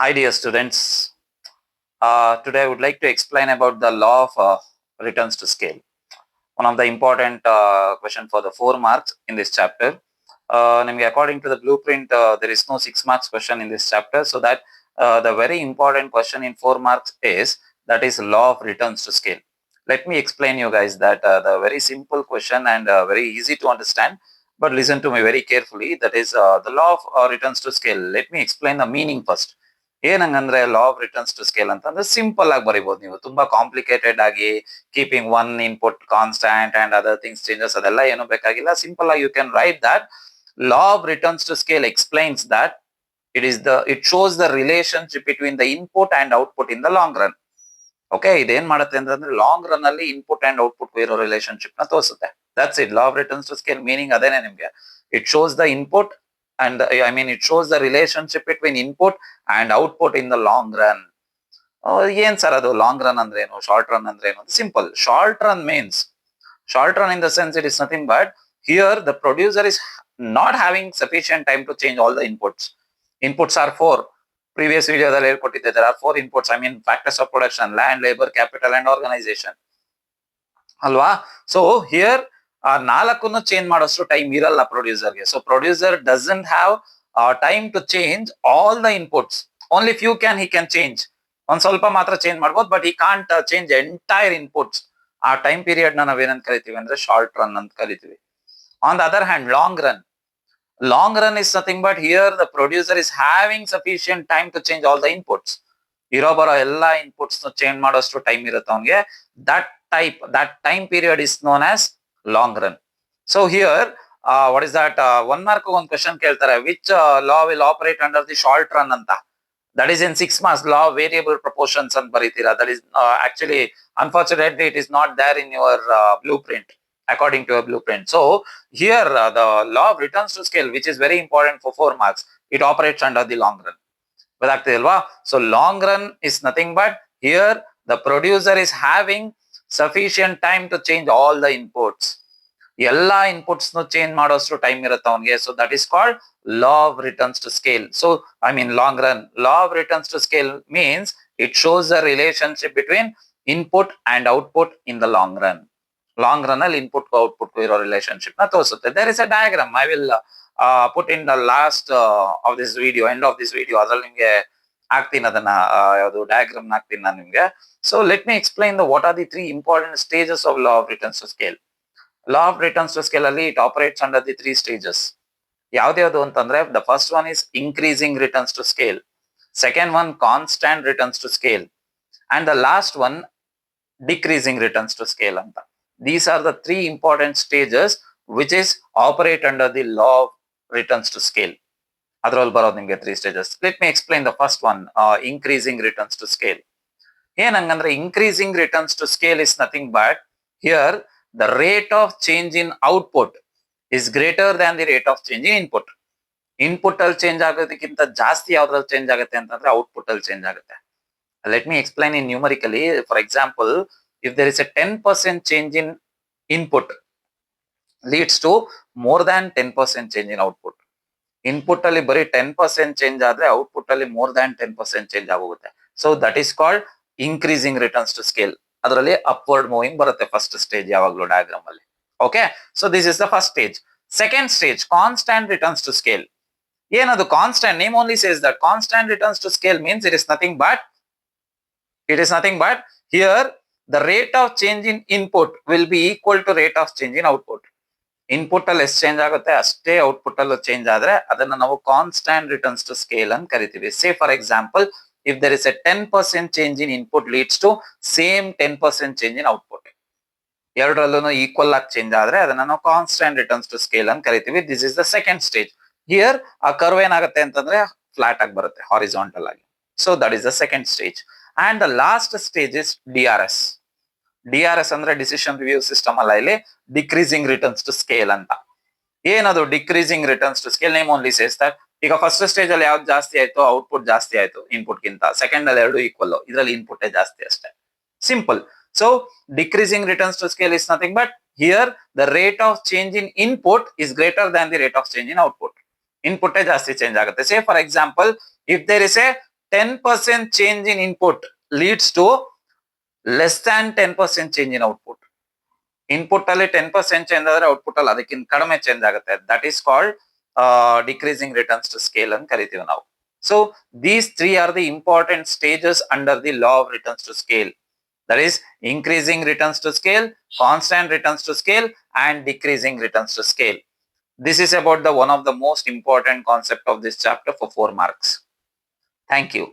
Hi dear students, today I would like to explain about the law of returns to scale. One of the important question for the 4 marks in this chapter. According to the blueprint, there is no 6 marks question in this chapter, so that the very important question in 4 marks is that is law of returns to scale. Let me explain you guys that the very simple question and very easy to understand, but listen to me very carefully. That is the law of returns to scale. Let me explain the meaning first. ಏನಂಗಂದ್ರೆ law of returns to scale ಅಂತಂದ್ರೆ simple ಆಗಿ ಬರೀಬಹುದು. ನೀವು ತುಂಬಾ complicated ಆಗಿ keeping one input constant and other things changes ಅದೆಲ್ಲ ಏನು ಬೇಕಾಗಿಲ್ಲ. ಸಿಂಪಲ್ ಆಗಿ you can write that law of returns to scale explains that it shows the relationship between the input and output in the long run. Okay, ಇದೇನ್ ಮಾಡುತ್ತೆ ಅಂತಂದ್ರೆ long run ಅಲ್ಲಿ input and output ಇರೋ relationship ನ ತೋರಿಸುತ್ತೆ. That's it. Law of returns to scale meaning ಅದೇನೆ ನಿಮ್ಗೆ. It shows the input and it shows the relationship between input and output in the long run. ಏನ್ sir ಅದು long run ಅಂದ್ರೆ ಏನು, short run ಅಂದ್ರೆ ಏನು? Simple. Short run means, short run in the sense it is nothing but here the producer is not having sufficient time to change all the inputs. Inputs are 4. Previous video there are 4 inputs. Factors of production: land, labor, capital and organization. ಅಲ್ವಾ? So here ನಾಲ್ಕನ್ನು change ಮಾಡೋಷ್ಟು time ಇರಲ್ಲ ಪ್ರೊಡ್ಯೂಸರ್ಗೆ. So producer doesn't have time to change all the inputs. Only few he can change. ಒಂದ್ ಸ್ವಲ್ಪ ಮಾತ್ರ change ಮಾಡ್ಬೋದು, but he can't change entire inputs. ಆ ಟೈಮ್ ಪೀರಿಯಡ್ ನಾವೇನಂತ ಕರಿತೀವಿ ಅಂದ್ರೆ ಶಾರ್ಟ್ ರನ್ ಅಂತ ಕರಿತೀವಿ. On the other hand long run is nothing but here the producer is having sufficient time to change all the inputs. ಇರೋ ಬರೋ ಎಲ್ಲಾ inputs change ಮಾಡೋಷ್ಟು ಟೈಮ್ ಇರುತ್ತೆ ಅವನಿಗೆ. that time period is known as long run. So here what is that, 1 mark one question ಕೇಳ್ತಾರೆ, which law will operate under the short run ಅಂತ. That is in 6 marks. Law of variable proportions ಅಂತ ಬರೀತೀರಾ. That is actually unfortunately it is not there in your blueprint, according to your blueprint. So here the law of returns to scale, which is very important for 4 marks, it operates under the long run. ಗೊತ್ತಾಗ್ತಿದಲ್ವಾ? So long run is nothing but here the producer is having sufficient time to change all the inputs. ಎಲ್ಲಾ inputs change ಮಾಡೋಷ್ಟು time ಇರುತ್ತೆ ಅವನಿಗೆ. So that is called law of returns to scale. So long run. Law of returns to scale means it shows the relationship between input and output in the long run. Long run ಅಲ್ಲಿ input output ಇರೋ relationship ನ ತೋರಿಸುತ್ತೆ. There is a diagram. I will put in the last of this video, end of this video. ಅದ್ರಲ್ಲಿ ನಿಮ್ಗೆ ಹಾಕ್ತೀನಿ ಅದನ್ನ, ಯಾವುದು diagram ಹಾಕ್ತೀನಿ ನಾನು ನಿಮ್ಗೆ. So let me explain what are the 3 important stages of law of returns to scale. Law of returns to scale ಅಲ್ಲಿ it operates under the 3 stages. ಯಾವ್ದು ಅಂತಂದ್ರೆ the first one is increasing returns to scale, second one constant returns to scale, and the last one decreasing returns to scale ಅಂತ. These are the 3 important stages which is operate under the law of returns to scale. ಅದರಲ್ಲಿ ಬರೋದು ನಿಮ್ಗೆ 3 stages. Let me explain the first one, increasing returns to scale. ಏನಂಗಂದ್ರೆ increasing returns to scale is nothing but here the rate of change in output is greater than the rate of change in input. Input ಅಲ್ಲಿ change ಆಗೋದಕ್ಕಿಂತ ಜಾಸ್ತಿ ಯಾವ್ದ್ರಲ್ಲಿ change ಆಗುತ್ತೆ ಅಂತಂದ್ರೆ output ಅಲ್ಲಿ change ಆಗುತ್ತೆ. Let me explain in numerically. For example, if there is a 10% change in input leads to more than 10% change in output. Input ಅಲ್ಲಿ ಬರೀ 10% change ಆದ್ರೆ ಔಟ್ಪುಟ್ ಅಲ್ಲಿ more than 10% ಚೇಂಜ್ ಆಗೋಗುತ್ತೆ. So that is called increasing returns to scale. ಅದರಲ್ಲಿ upward moving ಬರುತ್ತೆ first stage ಯಾವಾಗ್ಲೂ diagram ಅಲ್ಲಿ. Okay, so this is the first stage. Second stage, constant returns to scale. ಏನದು constant? Name only says that constant returns to scale means it is nothing but here the rate of change in input will be equal to rate of change in output. Input ಅಲ್ಲಿ ಎಷ್ಟು change ಆಗುತ್ತೆ ಅಷ್ಟೇ output ಅಲ್ಲೂ change ಆದ್ರೆ ಅದನ್ನ ನಾವು constant returns to scale ಅಂತ ಕರಿತೀವಿ. ಸೇ for example, if there is a 10% change in input leads to same 10% change in output. ಎರಡರಲ್ಲೂ ಈಕ್ವಲ್ ಆಗಿ ಚೇಂಜ್ ಆದ್ರೆ ಅದನ್ನ ನಾವು ಕಾನ್ಸ್ಟಂಟ್ ರಿಟರ್ನ್ಸ್ ಟು ಸ್ಕೇಲ್ ಅಂತ ಕರಿತೀವಿ. This is the second stage. Here ಆ ಕರ್ವ್ ಏನಾಗುತ್ತೆ ಅಂತಂದ್ರೆ ಫ್ಲಾಟ್ ಆಗಿ ಬರುತ್ತೆ, ಹಾರಿಜಾಂಟಲ್ ಆಗಿ. So that is the second stage. And the last stage is DRS. DRS ಅಂದ್ರೆ ಡಿಸಿಷನ್ ರಿವ್ಯೂ ಸಿಸ್ಟಮ್ ಅಲ್ಲ, ಇಲ್ಲಿ ಡಿಕ್ರೀಸಿಂಗ್ ರಿಟರ್ನ್ಸ್ ಟು ಸ್ಕೇಲ್ ಅಂತ. ಏನದು decreasing returns to scale? Name only says that ಈಗ ಫಸ್ಟ್ ಸ್ಟೇಜ್ ಅಲ್ಲಿ ಯಾವ್ದು ಜಾಸ್ತಿ ಆಯ್ತು, ಔಟ್ಪುಟ್ ಜಾಸ್ತಿ ಆಯ್ತು ಇನ್ಪುಟ್ ಗಿಂತ. ಸೆಕೆಂಡ್ ಅಲ್ಲಿ ಎರಡು ಈಕ್ವಲ್, ಇದರಲ್ಲಿ ಇನ್ಪುಟ್ ಜಾಸ್ತಿ ಅಷ್ಟೇ. Simple. So decreasing returns to scale is nothing but here the rate of change in input is greater than the rate of change in output. Input ಜಾಸ್ತಿ change ಆಗುತ್ತೆ. Say for example, if there is a 10% change in input leads to less than 10% change in output. Input ಅಲ್ಲಿ 10% change ಆದ್ರೆ output ಅಲ್ಲಿ ಅದಕ್ಕಿಂತ ಕಡಿಮೆ change ಆಗುತ್ತೆ. That is called decreasing returns to scale ಅಂತ ಕರಿತೀವಿ ನಾವು. So these three are the important stages under the law of returns to scale. That is increasing returns to scale, constant returns to scale, and decreasing returns to scale. This is about the one of the most important concept of this chapter for 4 marks. Thank you.